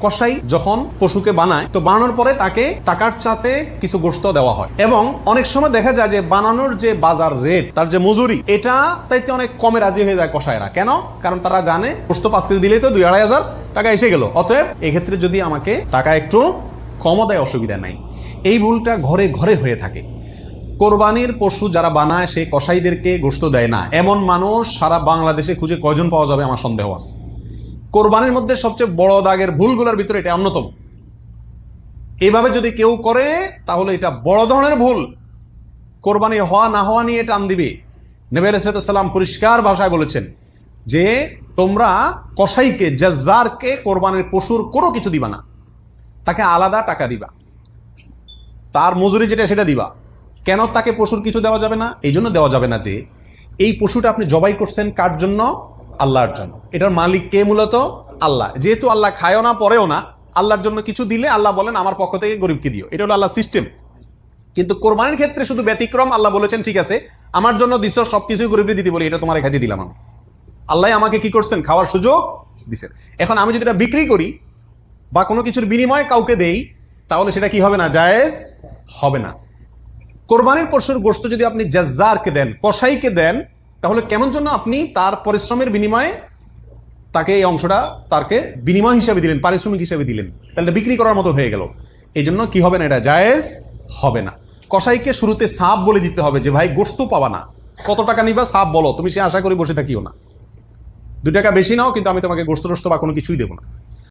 কসাই যখন পশুকে বানায় তো বানানোর পরে তাকে টাকার সাথে কিছু গোশত দেওয়া হয় এবং অনেক সময় দেখা যায় যে বানানোর যে বাজার রেট তার যে মজুরি এটা তাইতে অনেক কমে রাজি হয়ে যায় কসাইরা। কেন? কারণ তারা জানে গোশত 5 কেজি দিলেই তো 2-2.5 টাকা এসে গেল, অতএব এক্ষেত্রে যদি আমাকে টাকা একটু কমও দেয় অসুবিধা নাই। এই ভুলটা ঘরে ঘরে হয়ে থাকে। কোরবানির পশু যারা বানায় সেই কসাইদেরকে গোশত দেয় না এমন মানুষ সারা বাংলাদেশে খুঁজে কয়জন পাওয়া যাবে আমার সন্দেহ আছে। কোরবানির মধ্যে সবচেয়ে বড় দাগের ভুলগুলোর ভিতরে এটা অন্যতম। এভাবে যদি কেউ করে তাহলে এটা বড় ধরনের ভুল। কোরবানি হওয়া না হওয়া নিয়ে টান দিবে। নবী আলাইহিস সালাম পরিষ্কার ভাষায় বলেছেন যে তোমরা কসাইকে জাজ্জারকে কোরবানির পশুর কোনো কিছু দিবা না, তাকে আলাদা টাকা দিবা, তার মজুরি যেটা সেটা দিবা। কেন তাকে পশুর কিছু দেওয়া যাবে না? এই জন্য দেওয়া যাবে না যে এই পশুটা আপনি জবাই করছেন কার জন্য? আল্লাহর জন্য। এটার মালিক কে? মূলত আল্লাহ। যেহেতু আল্লাহ খায়ও না পরেও না, আল্লাহর জন্য কিছু দিলে আল্লাহ বলেন আমার পক্ষ থেকে গরিবকে দিও। এটা হলো আল্লাহ সিস্টেম। কিন্তু কোরবানির ক্ষেত্রে শুধু ব্যতিক্রম। আল্লাহ বলেছেন ঠিক আছে আমার জন্য দিছ, সবকিছুই গরিবকে দিতে বলি, এটা তোমার খাইতে দিলাম আমি। আল্লাহ আমাকে কি করছেন? খাওয়ার সুযোগ দিছেন। এখন আমি যদি এটা বিক্রি করি বা কোনো কিছুর বিনিময়ে কাউকে দেই তাহলে সেটা কি হবে না? জায়েজ হবে না। কোরবানির পশুর গোশত যদি আপনি জাজ্জারকে দেন, কসাইকে দেন, তাহলে কেমন জন্য আপনি তার পরিশ্রমের বিনিময়ে তাকে এই অংশটা তাকে বিনিময় হিসাবে দিলেন, পারিশ্রমিক হিসাবে দিলেন, তাহলে বিক্রি করার মতো হয়ে গেল। এই জন্য কি হবে না? এটা জায়েজ হবে না। কসাইকে শুরুতে সাপ বলে দিতে হবে যে ভাই গোশত পাবা না, কত টাকা নিবা সাপ বলো, তুমি সে আশা করি বসে থাকিও না। 2 টাকা বেশি নাও কিন্তু আমি তোমাকে গোশত টোস্ত বা কোনো কিছুই দেবো না।